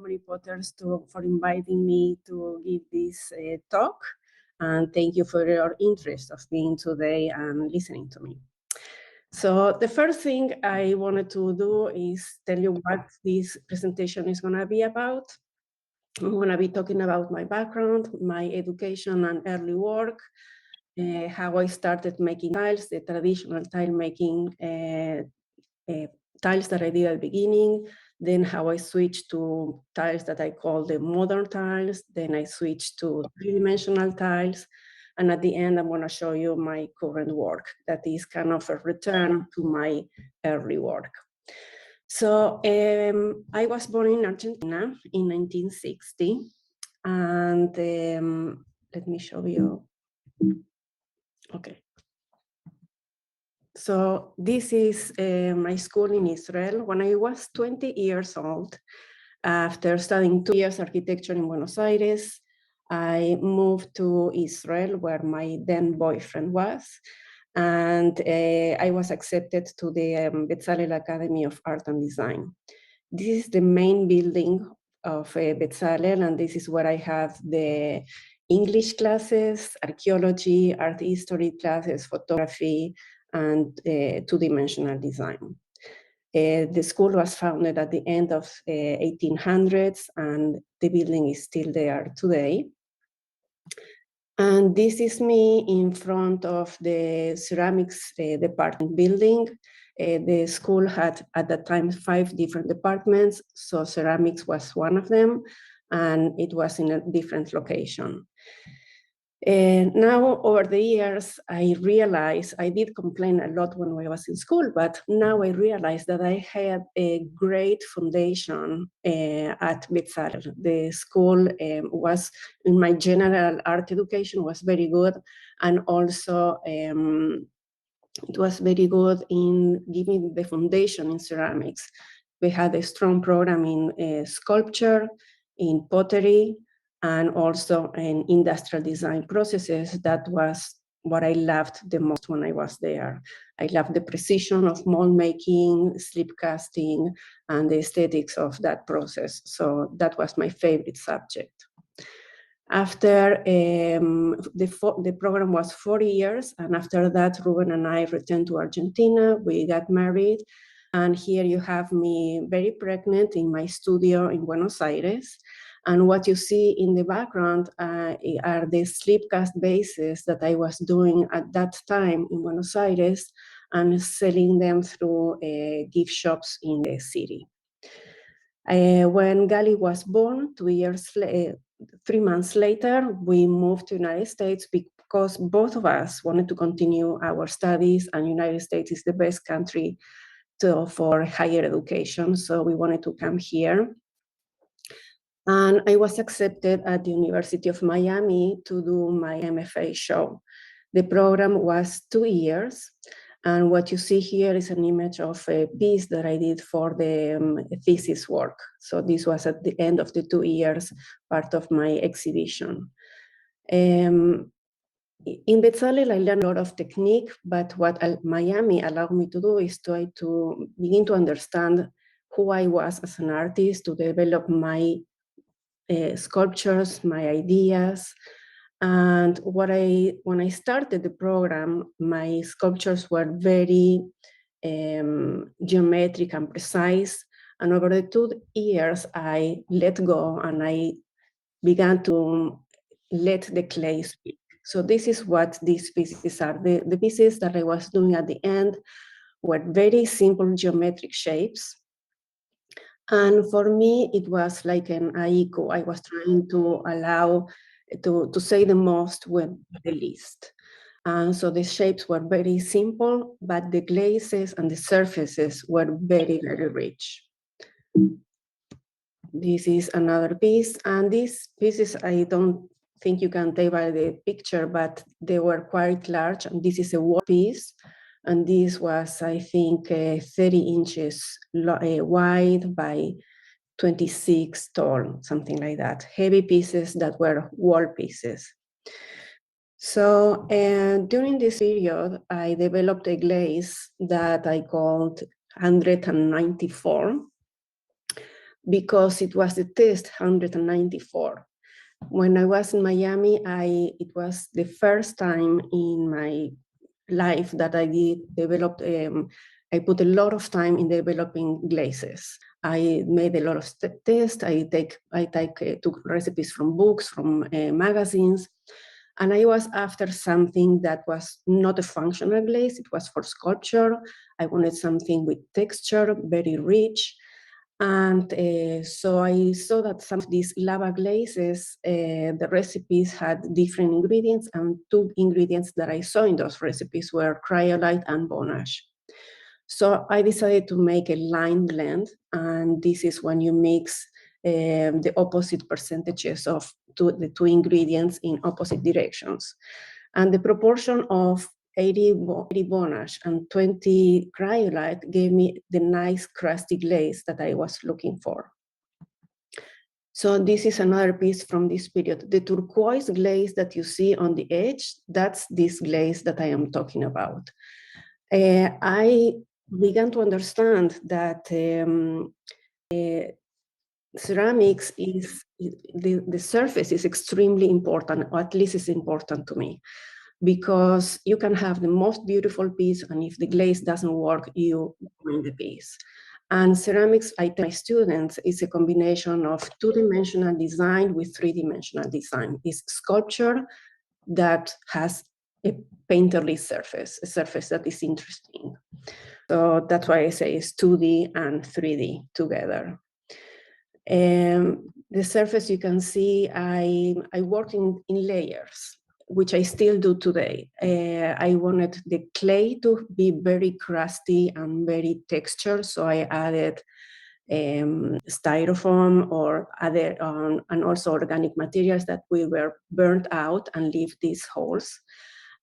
many potters for inviting me to give this talk. And thank you for your interest of being today and listening to me. So the first thing I wanted to do is tell you what this presentation is going to be about. I'm going to be talking about my background, my education and early work, how I started making tiles, the traditional tile making tiles that I did at the beginning, then how I switched to tiles that I call the modern tiles, then I switched to three-dimensional tiles, and at the end I'm going to show you my current work that is kind of a return to my early work. So I was born in Argentina in 1960, and let me show you. Okay. So this is my school in Israel. When I was 20 years old, after studying 2 years architecture in Buenos Aires, I moved to Israel where my then boyfriend was. And I was accepted to the Bezalel Academy of Art and Design. This is the main building of Bezalel, and this is where I have the English classes, archaeology, art history classes, photography, and two-dimensional design. The school was founded at the end of 1800s, and the building is still there today. And this is me in front of the ceramics department building. The school had at that time 5 different departments, so ceramics was one of them, and it was in a different location. Now, over the years, I realized I did complain a lot when I was in school, but now I realize that I had a great foundation at Bezalel. The school was, in my general art education, was very good, and also it was very good in giving the foundation in ceramics. We had a strong program in sculpture, in pottery, and also in industrial design processes. That was what I loved the most when I was there. I loved the precision of mold making, slip casting, and the aesthetics of that process. So that was my favorite subject. After the program was 4 years, and after that, Ruben and I returned to Argentina. We got married, and here you have me very pregnant in my studio in Buenos Aires. And what you see in the background are the slipcast bases that I was doing at that time in Buenos Aires and selling them through gift shops in the city. When Gali was born, 3 months later, we moved to the United States because both of us wanted to continue our studies, and United States is the best country for higher education, so we wanted to come here. And I was accepted at the University of Miami to do my MFA show. The program was 2 years, and what you see here is an image of a piece that I did for the thesis work. So this was at the end of the 2 years, part of my exhibition. In Bezalel, I learned a lot of technique, but what Miami allowed me to do is try to begin to understand who I was as an artist, to develop my sculptures, my ideas. And when I started the program, my sculptures were very geometric and precise. And over the 2 years, I let go and I began to let the clay speak. So this is what these pieces are. The pieces that I was doing at the end were very simple geometric shapes. And for me, it was like an haiku. I was trying to allow to say the most with the least. And so the shapes were very simple, but the glazes and the surfaces were very, very rich. This is another piece, and these pieces, I don't think you can tell by the picture, but they were quite large, and this is a wall piece, and this was, I think, 30 inches wide by 26 tall, something like that. Heavy pieces that were wall pieces. So during this period, I developed a glaze that I called 194. because it was the test 194. When I was in Miami, it was the first time in my life that I I put a lot of time in developing glazes. I made a lot of tests. I took recipes from books, from magazines, and I was after something that was not a functional glaze. It was for sculpture. I wanted something with texture, very rich. And so I saw that some of these lava glazes, the recipes had different ingredients, and two ingredients that I saw in those recipes were cryolite and Bonache. So I decided to make a line blend, and this is when you mix the opposite percentages of the two ingredients in opposite directions. And the proportion of 80 Bonache and 20 cryolite gave me the nice crusty glaze that I was looking for. So this is another piece from this period. The turquoise glaze that you see on the edge, that's this glaze that I am talking about. I began to understand that ceramics the surface is extremely important, or at least it's important to me, because you can have the most beautiful piece, and if the glaze doesn't work, you ruin the piece. And ceramics, I tell my students, is a combination of two-dimensional design with three-dimensional design. It's sculpture that has a painterly surface, a surface that is interesting. So that's why I say it's 2D and 3D together. The surface, you can see, I work in layers, which I still do today. I wanted the clay to be very crusty and very textured, so I added styrofoam or other, and also organic materials that we were burnt out and leave these holes.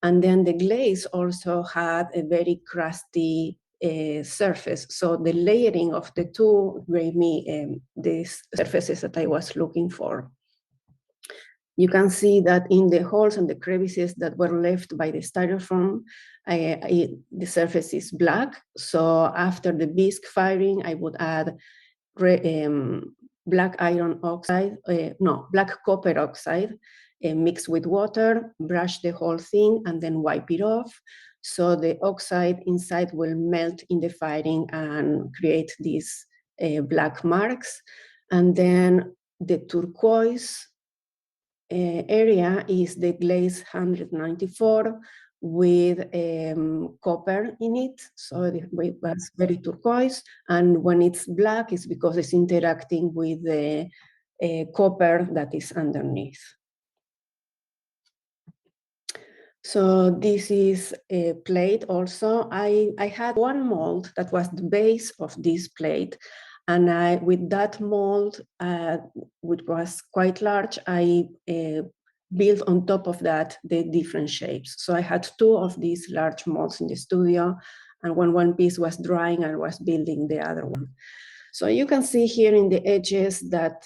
And then the glaze also had a very crusty surface. So the layering of the two gave me these surfaces that I was looking for. You can see that in the holes and the crevices that were left by the styrofoam, the surface is black. So after the bisque firing, I would add black iron oxide, black copper oxide, mixed with water, brush the whole thing, and then wipe it off. So the oxide inside will melt in the firing and create these black marks. And then the turquoise area is the glaze 194 with copper in it, so it was very turquoise. And when it's black, it's because it's interacting with the copper that is underneath. So this is a plate also. I had one mold that was the base of this plate, and with that mold, which was quite large, I built on top of that the different shapes. So I had two of these large molds in the studio, and when one piece was drying, I was building the other one. So you can see here in the edges that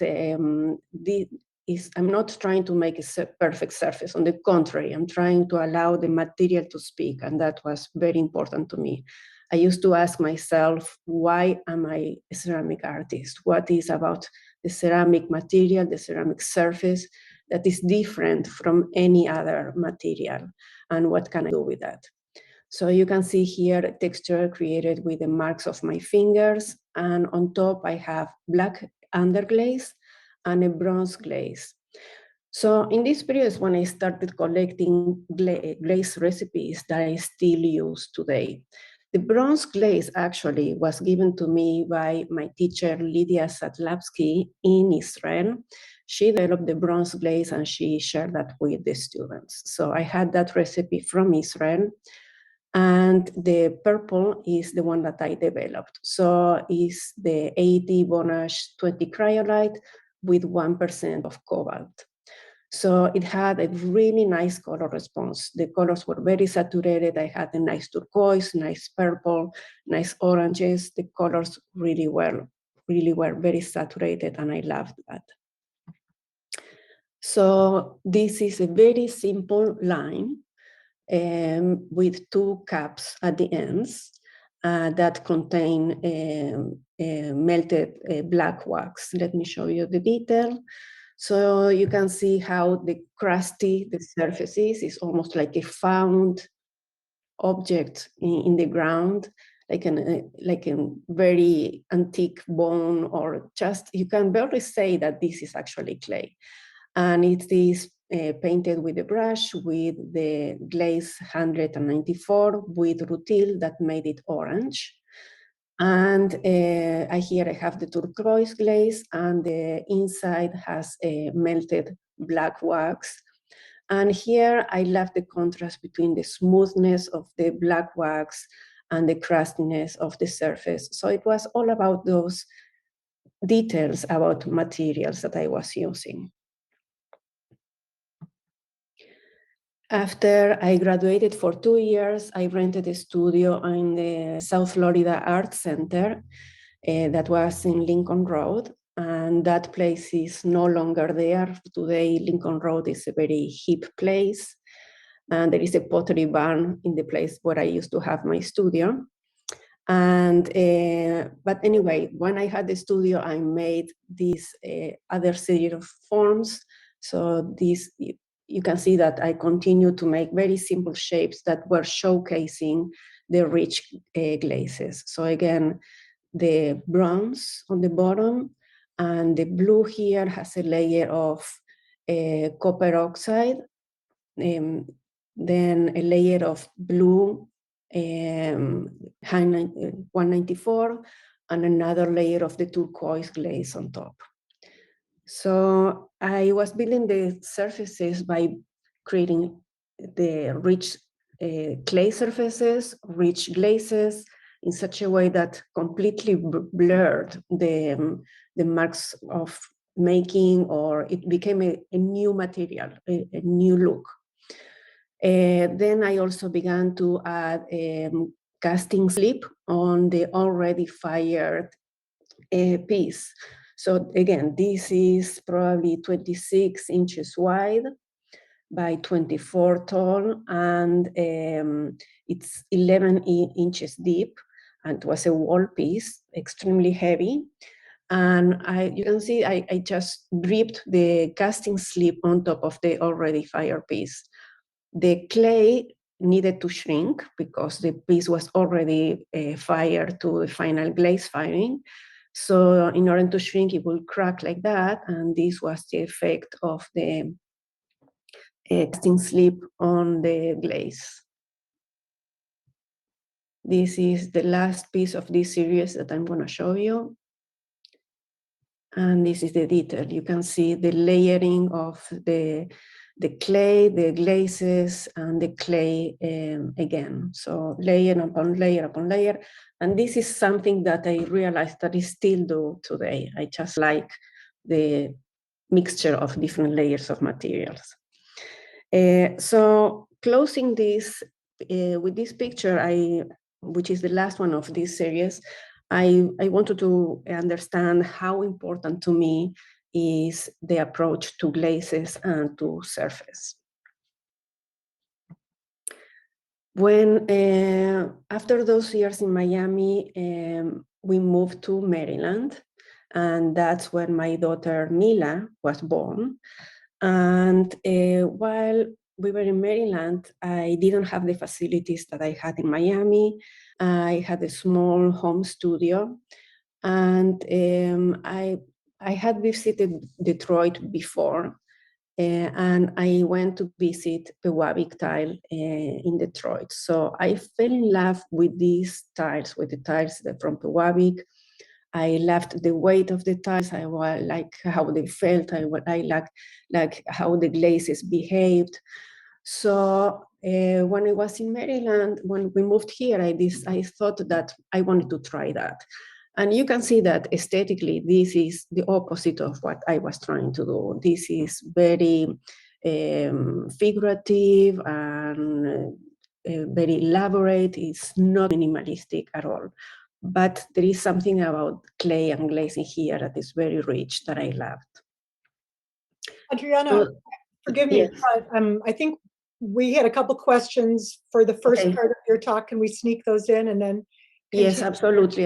I'm not trying to make a perfect surface. On the contrary, I'm trying to allow the material to speak, and that was very important to me. I used to ask myself, why am I a ceramic artist? What is about the ceramic material, the ceramic surface that is different from any other material? And what can I do with that? So you can see here a texture created with the marks of my fingers. And on top, I have black underglaze and a bronze glaze. So in this period is when I started collecting glaze recipes that I still use today. The bronze glaze actually was given to me by my teacher, Lydia Satlavsky, in Israel. She developed the bronze glaze and she shared that with the students. So I had that recipe from Israel. And the purple is the one that I developed. So it's the 80 Bonache 20 cryolite with 1% of cobalt. So it had a really nice color response. The colors were very saturated. I had a nice turquoise, nice purple, nice oranges. The colors really were very saturated, and I loved that. So this is a very simple line with two caps at the ends that contain melted black wax. Let me show you the detail. So you can see how crusty the surface is almost like a found object in the ground, like a very antique bone, or just, you can barely say that this is actually clay. And it is painted with a brush with the glaze 194 with rutil that made it orange. And here I have the turquoise glaze, and the inside has a melted black wax. And here I love the contrast between the smoothness of the black wax and the crustiness of the surface. So it was all about those details about materials that I was using. After I graduated for 2 years, I rented a studio in the South Florida Art Center that was in Lincoln Road. And that place is no longer there. Today, Lincoln Road is a very hip place. And there is a pottery barn in the place where I used to have my studio. And but anyway, when I had the studio, I made this other series of forms. So this, you can see that I continue to make very simple shapes that were showcasing the rich glazes. So again, the bronze on the bottom, and the blue here has a layer of copper oxide, then a layer of blue 194, and another layer of the turquoise glaze on top. So I was building the surfaces by creating the rich clay surfaces, rich glazes, in such a way that completely blurred the marks of making, or it became a new material, a new look. Then I also began to add casting slip on the already fired piece. So again, this is probably 26 inches wide by 24 tall, and it's 11 inches deep, and it was a wall piece, extremely heavy. And you can see I just dripped the casting slip on top of the already fired piece. The clay needed to shrink because the piece was already fired to the final glaze firing. So in order to shrink, it will crack like that, and this was the effect of the casting slip on the glaze. This is the last piece of this series that I'm going to show you. And this is the detail. You can see the layering of the clay, the glazes, and the clay again. So layer upon layer upon layer. And this is something that I realized that I still do today. I just like the mixture of different layers of materials. So closing this with this picture, which is the last one of this series, I wanted to understand how important to me is the approach to glazes and to surface. When, after those years in Miami, we moved to Maryland, and that's when my daughter Mila was born. And while we were in Maryland, I didn't have the facilities that I had in Miami. I had a small home studio, and I had visited Detroit before, and I went to visit Pewabic tile in Detroit. So I fell in love with these tiles, with the tiles from Pewabic. I loved the weight of the tiles. I like how they felt. I like how the glazes behaved. So when I was in Maryland, when we moved here, I thought that I wanted to try that. And you can see that aesthetically, this is the opposite of what I was trying to do. This is very figurative and very elaborate. It's not minimalistic at all. But there is something about clay and glazing here that is very rich that I loved. Adriana, forgive me, yes. but I think we had a couple questions for the first part of your talk. Can we sneak those in and then continue? Yes, absolutely.